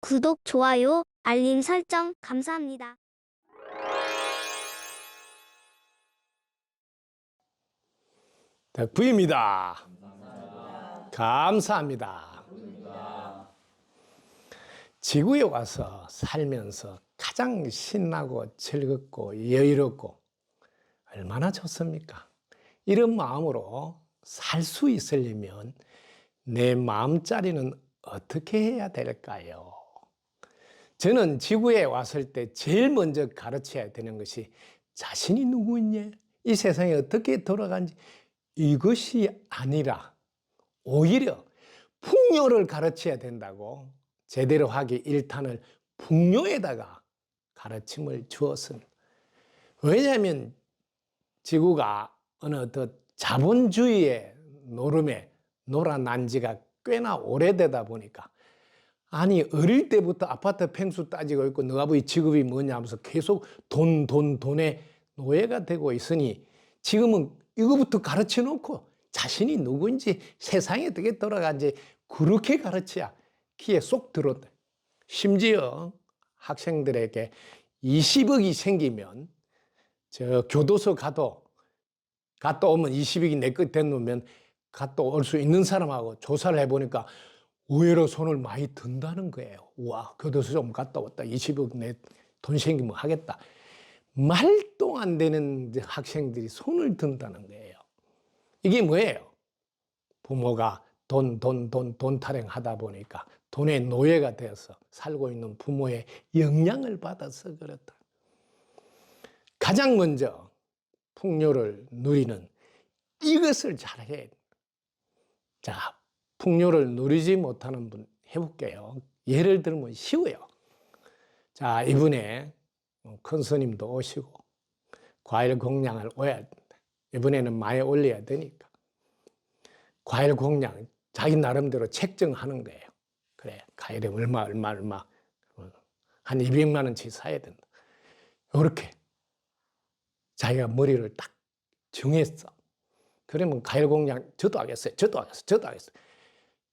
구독, 좋아요, 알림 설정 감사합니다. 덕부입니다. 감사합니다. 지구에 와서 살면서 가장 신나고 즐겁고 여유롭고 얼마나 좋습니까? 이런 마음으로 살 수 있으려면 내 마음자리는 어떻게 해야 될까요? 저는 지구에 왔을 때 제일 먼저 가르쳐야 되는 것이 자신이 누구냐, 이 세상이 어떻게 돌아가는지 이것이 아니라 오히려 풍요를 가르쳐야 된다고 제대로 하기 1탄을 풍요에다가 가르침을 주었습니다. 왜냐하면 지구가 어느 자본주의의 노름에 놀아난 지가 꽤나 오래되다 보니까 아니 어릴 때부터 아파트 평수 따지고 있고 너 아버지 직업이 뭐냐 하면서 계속 돈의 노예가 되고 있으니 지금은 이거부터 가르쳐 놓고 자신이 누구인지 세상이 어떻게 돌아가는지 그렇게 가르쳐야 귀에 쏙 들어온다. 심지어 학생들에게 20억이 생기면 저 교도소 갔다 오면 20억이 내 것 되놓으면 갔다 올 수 있는 사람하고 조사를 해보니까 의외로 손을 많이 든다는 거예요. 우와, 교도소 좀 갔다 왔다. 20억 내 돈 생기면 하겠다. 말도 안 되는 학생들이 손을 든다는 거예요. 이게 뭐예요? 부모가 돈 타령하다 보니까 돈의 노예가 되어서 살고 있는 부모의 영향을 받아서 그렇다. 가장 먼저 풍요를 누리는 이것을 잘해야 돼. 자, 풍요를 누리지 못하는 분 해볼게요. 예를 들면 쉬워요. 자, 이번에 큰 스님도 오시고 과일 공량을 올려야 된다. 이번에는 많이 올려야 되니까. 과일 공량 자기 나름대로 책정하는 거예요. 그래, 과일에 얼마 한 200만 원치 사야 된다. 이렇게 자기가 머리를 딱 정했어. 그러면 과일 공량 저도 하겠어요.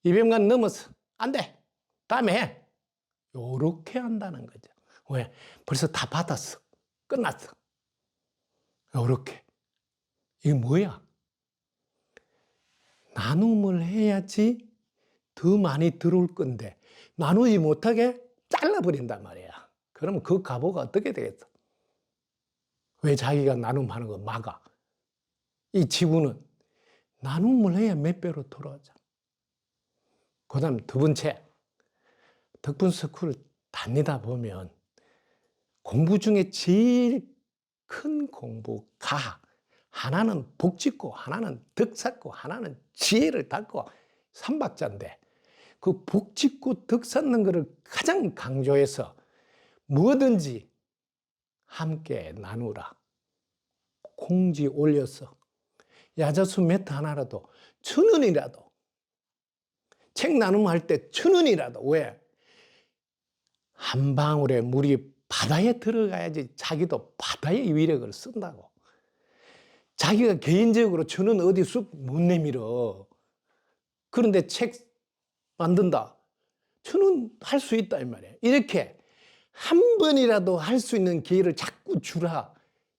200만 원 넘었어. 안 돼. 다음에 해. 요렇게 한다는 거죠. 왜? 벌써 다 받았어. 끝났어. 요렇게. 이게 뭐야? 나눔을 해야지 더 많이 들어올 건데 나누지 못하게 잘라버린단 말이야. 그럼 그 가보가 어떻게 되겠어? 왜 자기가 나눔하는 거 막아? 이 지구는 나눔을 해야 몇 배로 돌아오잖아. 그 다음 두 번째, 덕분스쿨 다니다 보면 공부 중에 제일 큰 공부가 하나는 복 짓고 하나는 덕 쌓고 하나는 지혜를 닦고 삼박자인데 그 복 짓고 덕 쌓는 것을 가장 강조해서 뭐든지 함께 나누라. 공지 올려서 야자수 몇 하나라도 1,000원이라도 책 나눔할 때 1,000원이라도 왜? 한 방울의 물이 바다에 들어가야지 자기도 바다의 위력을 쓴다고. 자기가 개인적으로 1,000원 어디 쑥 못 내밀어. 그런데 책 만든다. 1,000원 할 수 있다 이 말이에요. 이렇게 한 번이라도 할 수 있는 기회를 자꾸 주라.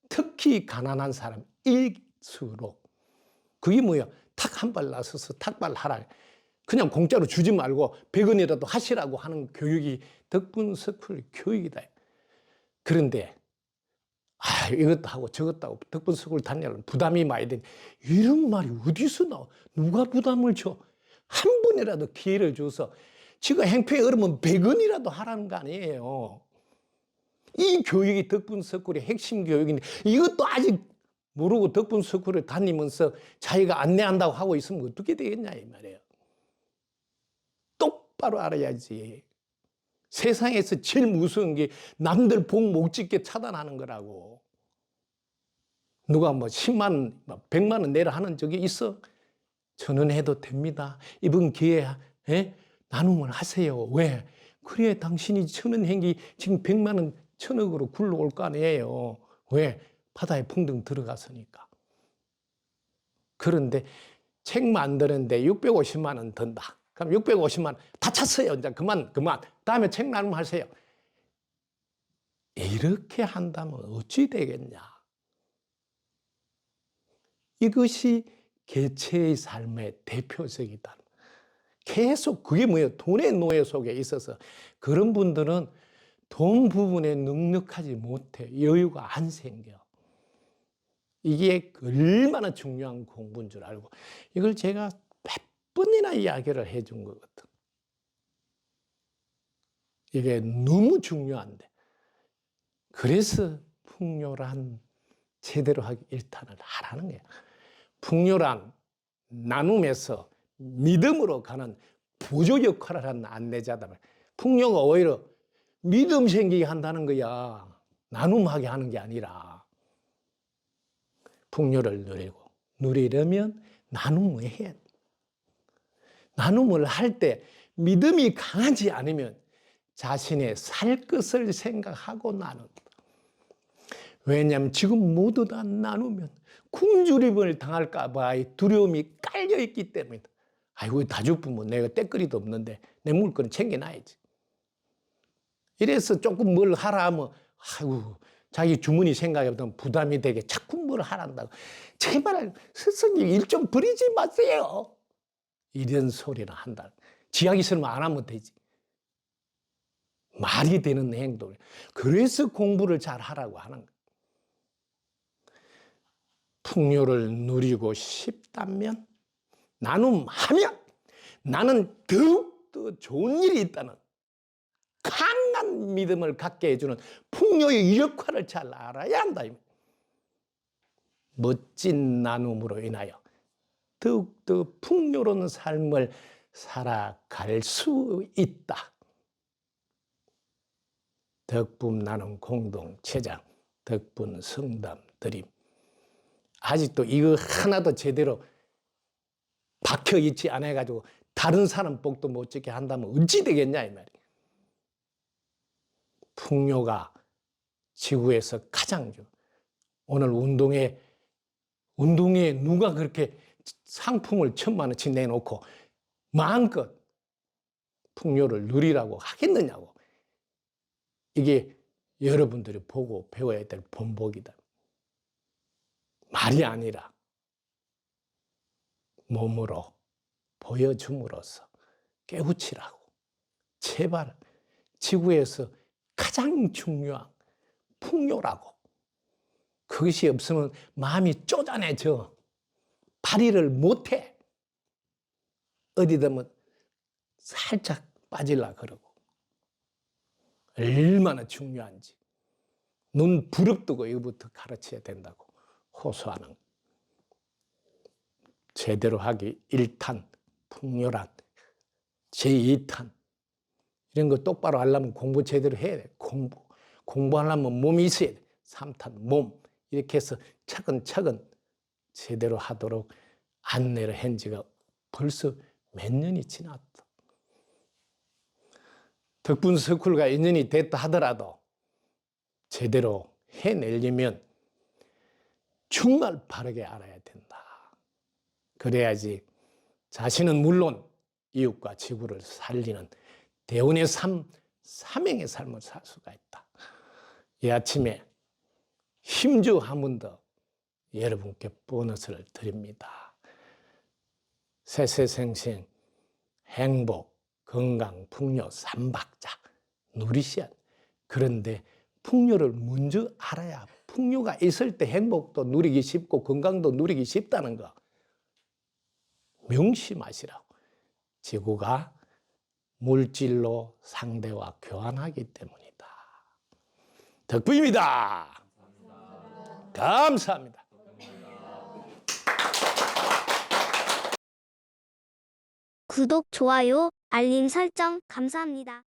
특히 가난한 사람일수록. 그게 뭐야? 탁 한 발 나서서 탁발하라. 그냥 공짜로 주지 말고 100원이라도 하시라고 하는 교육이 덕분스쿨 교육이다. 그런데 이것도 하고 저것도 하고 덕분스쿨 다니려면 부담이 많이 되니 이런 말이 어디서 나와? 누가 부담을 줘? 한 번이라도 기회를 줘서 지가 행패에 얼으면 100원이라도 하라는 거 아니에요. 이 교육이 덕분스쿨의 핵심 교육인데 이것도 아직 모르고 덕분스쿨을 다니면서 자기가 안내한다고 하고 있으면 어떻게 되겠냐 이 말이에요. 똑바로 알아야지. 세상에서 제일 무서운 게 남들 복 못 짓게 차단하는 거라고. 누가 뭐 10만 원, 100만 원 내라 하는 적이 있어? 1,000원 해도 됩니다. 이번 기회에 나눔을 하세요. 왜? 그래야 당신이 1,000원 행기 지금 100만 원 1,000억으로 굴러올 거 아니에요. 왜? 바다에 풍덩 들어갔으니까. 그런데 책 만드는데 650만 원 든다. 그럼 650만 원 다 찼어요. 이제 그만. 다음에 책 나눔하세요. 이렇게 한다면 어찌 되겠냐. 이것이 개체의 삶의 대표적이다. 계속 그게 뭐예요? 돈의 노예 속에 있어서 그런 분들은 돈 부분에 넉넉하지 못해. 여유가 안 생겨. 이게 얼마나 중요한 공부인 줄 알고 이걸 제가 몇 번이나 이야기를 해준 거거든. 이게 너무 중요한데 그래서 풍요란 제대로 하기 일탄을 하라는 거예요. 풍요란 나눔에서 믿음으로 가는 보조 역할을 하는 안내자다. 풍요가 오히려 믿음 생기게 한다는 거야. 나눔하게 하는 게 아니라. 풍요를 누리려면 나눔을 해야 돼. 나눔을 할 때 믿음이 강하지 않으면 자신의 살 것을 생각하고 나눈다. 왜냐하면 지금 모두 다 나누면 굶주림을 당할까 봐 두려움이 깔려있기 때문이다. 아이고 다 죽으면 내가 떼거리도 없는데 내 물건을 챙겨놔야지. 이래서 조금 뭘 하라 하면 아이고 자기 주머니 생각해보면 부담이 되게 자꾸 뭘 하란다고. 제발 스승님 일 좀 버리지 마세요. 이런 소리를 한다. 지하기 싫으면 안 하면 되지. 말이 되는 행동. 그래서 공부를 잘 하라고 하는 거야. 풍요를 누리고 싶다면 나눔하면 나는 더욱더 좋은 일이 있다는 강한 믿음을 갖게 해주는 풍요의 역할을 잘 알아야 한다. 멋진 나눔으로 인하여 더욱더 풍요로운 삶을 살아갈 수 있다. 덕분 나눔 공동체장 덕분 성담 드림. 아직도 이거 하나도 제대로 박혀있지 않아가지고 다른 사람 복도 못 짓게 한다면 어찌 되겠냐 이 말이에요. 풍요가 지구에서 가장 중요해요. 오늘 운동에 누가 그렇게 상품을 1,000만 원치 내놓고 마음껏 풍요를 누리라고 하겠느냐고. 이게 여러분들이 보고 배워야 될 본보기다. 말이 아니라 몸으로 보여줌으로써 깨우치라고. 제발 지구에서 가장 중요한 풍요라고. 그것이 없으면 마음이 쪼잔해져. 발휘를 못해. 어디든 살짝 빠질라 그러고. 얼마나 중요한지. 눈 부릅뜨고 이거부터 가르쳐야 된다고 호소하는. 제대로 하기 1탄, 풍요란. 제2탄. 이런 거 똑바로 하려면 공부 제대로 해야 돼. 공부하려면 몸이 있어야 돼. 3탄, 몸. 이렇게 해서 차근차근 제대로 하도록 안내를 한 지가 벌써 몇 년이 지났다. 덕분 스쿨과 인연이 됐다 하더라도 제대로 해내려면 정말 바르게 알아야 된다. 그래야지 자신은 물론 이웃과 지구를 살리는 대운의 삶, 사명의 삶을 살 수가 있다. 이 아침에 힘주 한 번 더 여러분께 보너스를 드립니다. 세세생생 행복, 건강, 풍요, 삼박자 누리셔야 돼. 그런데 풍요를 먼저 알아야 풍요가 있을 때 행복도 누리기 쉽고 건강도 누리기 쉽다는 거 명심하시라고. 지구가 물질로 상대와 교환하기 때문이다. 덕분입니다. 감사합니다. 구독, 좋아요, 알림 설정 감사합니다.